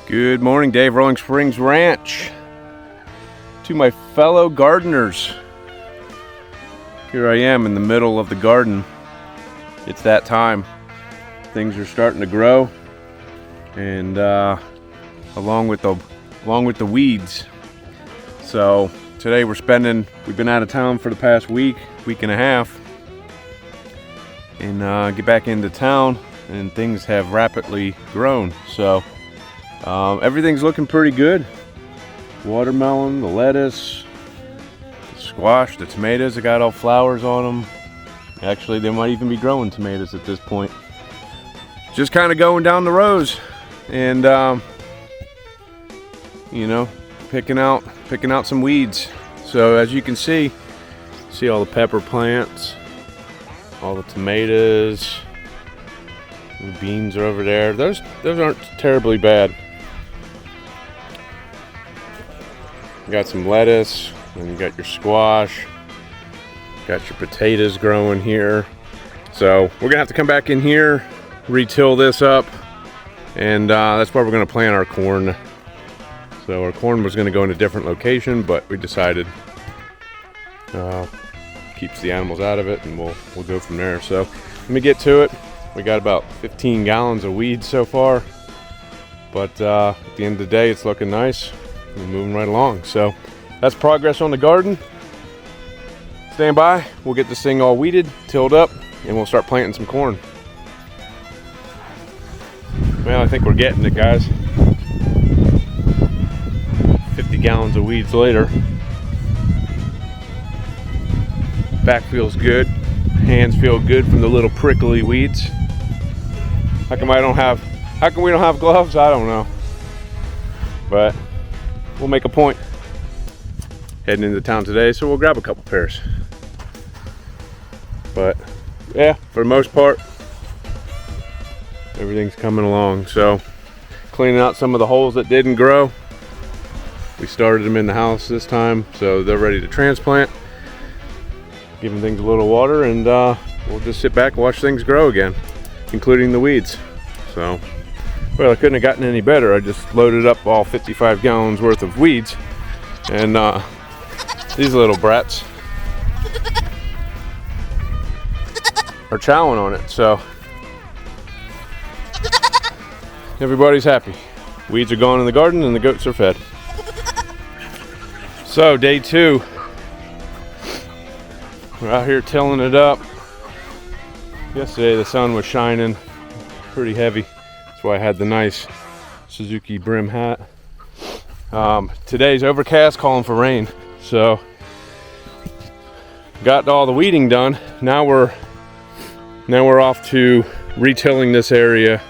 Good morning, Dave, Rolling Springs Ranch. To my fellow gardeners, here I am in the middle of the garden. It's that time. Things are starting to grow, and along with the weeds. So today we've been out of town for the past week and a half, and get back into town, and things have rapidly grown. So everything's looking pretty good. Watermelon, the lettuce, the squash, the tomatoes, they got all flowers on them. Actually, they might even be growing tomatoes at this point. Just kind of going down the rows and picking out some weeds. So as you can see all the pepper plants, all the tomatoes, the beans are over there. Those aren't terribly bad. You got some lettuce, and you got your squash, got your potatoes growing here. So we're gonna have to come back in here, re-till this up, and that's where we're gonna plant our corn. So our corn was gonna go in a different location, but we decided keeps the animals out of it, and we'll go from there. So let me get to it. We got about 15 gallons of weeds so far, but at the end of the day, it's looking nice. We're moving right along. So that's progress on the garden. Stand by. We'll get this thing all weeded, tilled up, and we'll start planting some corn. Well, I think we're getting it, guys. 50 gallons of weeds later. Back feels good. Hands feel good from the little prickly weeds. How come we don't have gloves? I don't know. But we'll make a point heading into town today, so we'll grab a couple pairs. But yeah, for the most part, everything's coming along. So cleaning out some of the holes that didn't grow. We started them in the house this time, so they're ready to transplant. Giving things a little water, and we'll just sit back and watch things grow again, including the weeds. So, well, I couldn't have gotten any better. I just loaded up all 55 gallons worth of weeds, and these little brats are chowing on it. So everybody's happy. Weeds are gone in the garden, and the goats are fed. So day 2, we're out here tilling it up. Yesterday the sun was shining pretty heavy. That's why I had the nice Suzuki brim hat. Today's overcast, calling for rain. So got all the weeding done. Now we're off to retilling this area,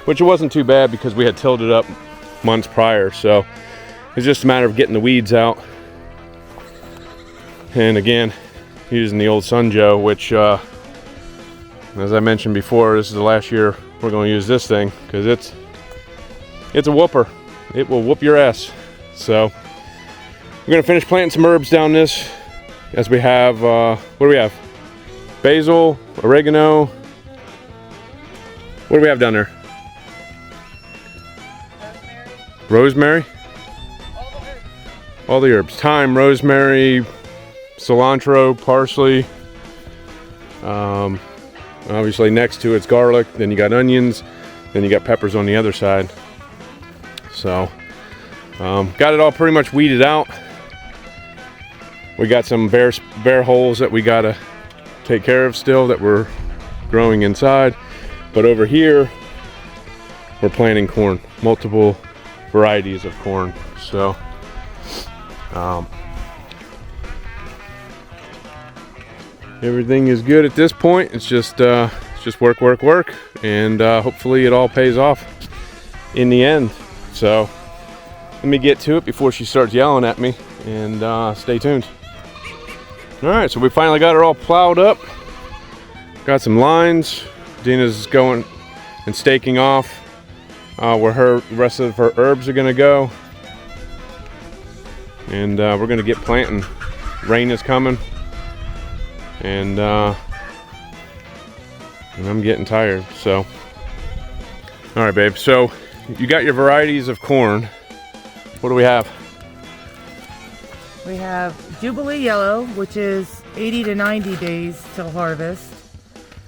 which it wasn't too bad because we had tilled it up months prior. So it's just a matter of getting the weeds out. And again, using the old Sun Joe, which as I mentioned before, this is the last year we're going to use this thing because it's a whooper. It will whoop your ass. So we're going to finish planting some herbs down this, as we have what do we have? Basil, oregano. What do we have down there? Rosemary. All the herbs. Thyme, rosemary, cilantro, parsley. Obviously next to it's garlic, then you got onions, then you got peppers on the other side. So got it all pretty much weeded out. We got some bare holes that we gotta take care of still that we're growing inside. But over here we're planting corn, multiple varieties of corn. So everything is good at this point. It's just work, and hopefully it all pays off in the end. So let me get to it before she starts yelling at me, and stay tuned. All right, so we finally got her all plowed up. Got some lines. Dina's going and staking off where the rest of her herbs are gonna go, and we're gonna get planting. Rain is coming. And I'm getting tired. So all right, babe, so you got your varieties of corn. What do we have? We have Jubilee Yellow, which is 80 to 90 days till harvest.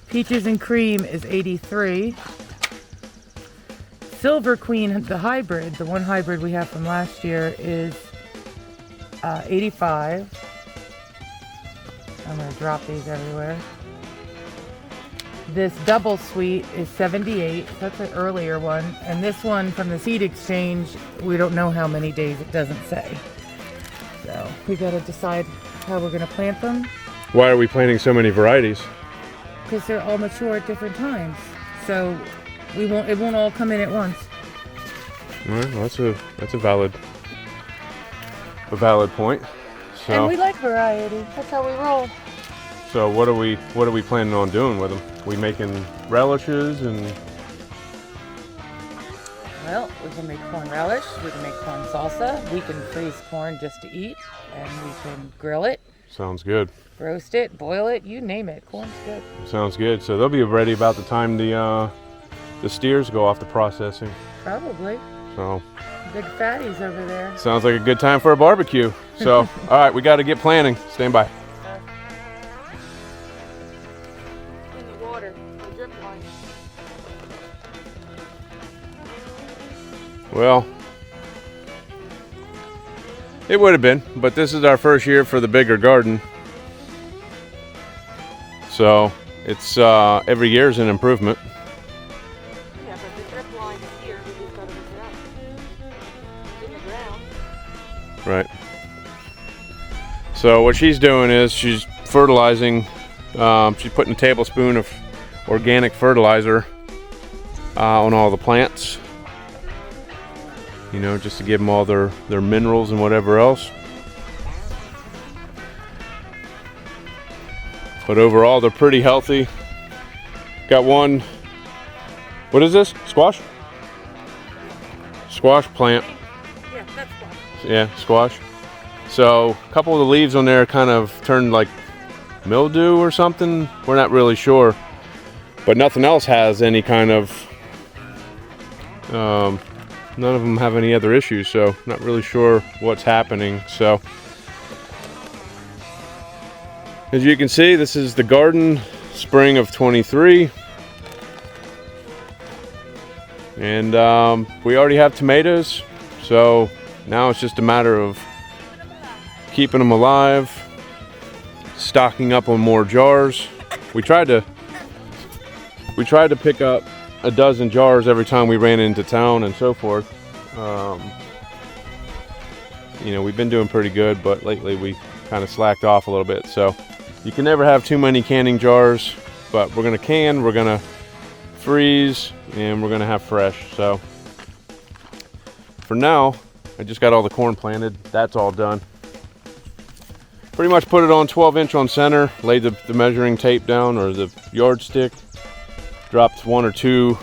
Peaches and Cream is 83. Silver Queen, the hybrid, the one hybrid we have from last year, is 85. I'm going to drop these everywhere. This Double Sweet is 78. That's an earlier one. And this one from the Seed Exchange, we don't know how many days, it doesn't say. So we got to decide how we're going to plant them. Why are we planting so many varieties? Because they're all mature at different times. So it won't all come in at once. All right, well, that's a valid point. So, and we like variety. That's how we roll. So what are we planning on doing with them? We making relishes and... Well, we can make corn relish, we can make corn salsa, we can freeze corn just to eat, and we can grill it. Sounds good. Roast it, boil it, you name it. Corn's good. Sounds good. So they'll be ready about the time the steers go off the processing. Probably. So Big fatties over there. sounds like a good time for a barbecue. So all right, we got to get planning. Stand by. In the water, the drip line. Well, it would have been, but this is our first year for the bigger garden. So it's every year is an improvement. Yeah, but the drip line is here. We just got to hook it up. It's in the ground. Right. So what she's doing is she's fertilizing. She's putting a tablespoon of organic fertilizer on all the plants. You know, just to give them all their minerals and whatever else. But overall, they're pretty healthy. Got one, what is this? Squash? Squash plant. Yeah, that's squash. Yeah, squash. So a couple of the leaves on there kind of turned like mildew or something. We're not really sure. But nothing else has any kind of, none of them have any other issues. So not really sure what's happening. So as you can see, this is the garden, spring of 23. And we already have tomatoes. So now it's just a matter of keeping them alive, stocking up on more jars. We tried to pick up a dozen jars every time we ran into town and so forth. You know, we've been doing pretty good, but lately we kind of slacked off a little bit. So you can never have too many canning jars, but we're gonna can, we're gonna freeze, and we're gonna have fresh. So for now, I just got all the corn planted. That's all done. Pretty much put it on 12-inch on center, laid the measuring tape down or the yardstick, dropped one or two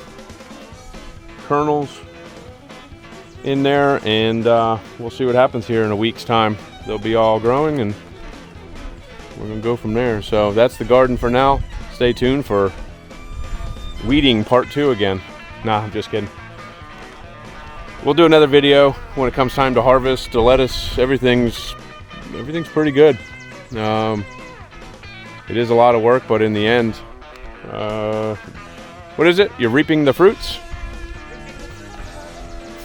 kernels in there, and we'll see what happens here in a week's time. They'll be all growing and we're gonna go from there. So that's the garden for now. Stay tuned for weeding part 2 again. Nah, I'm just kidding. We'll do another video when it comes time to harvest. The lettuce, everything's pretty good. It is a lot of work, but in the end, what is it? You're reaping the fruits?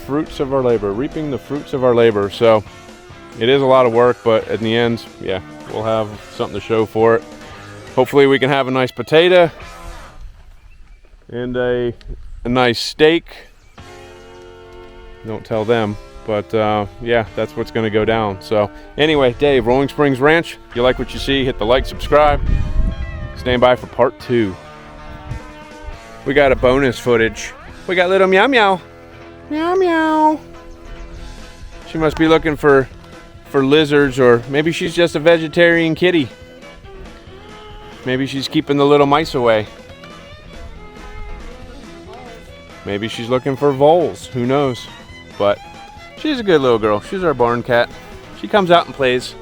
Fruits of our labor, reaping the fruits of our labor. So it is a lot of work, but in the end, yeah, we'll have something to show for it. Hopefully we can have a nice potato and a nice steak. Don't tell them, but yeah, that's what's going to go down. So anyway, Dave, Rolling Springs Ranch. If you like what you see, hit the like, subscribe. Stand by for part 2. We got a bonus footage. We got little Meow Meow. Meow Meow. She must be looking for lizards, or maybe she's just a vegetarian kitty. Maybe she's keeping the little mice away. Maybe she's looking for voles. Who knows? But she's a good little girl. She's our barn cat. She comes out and plays.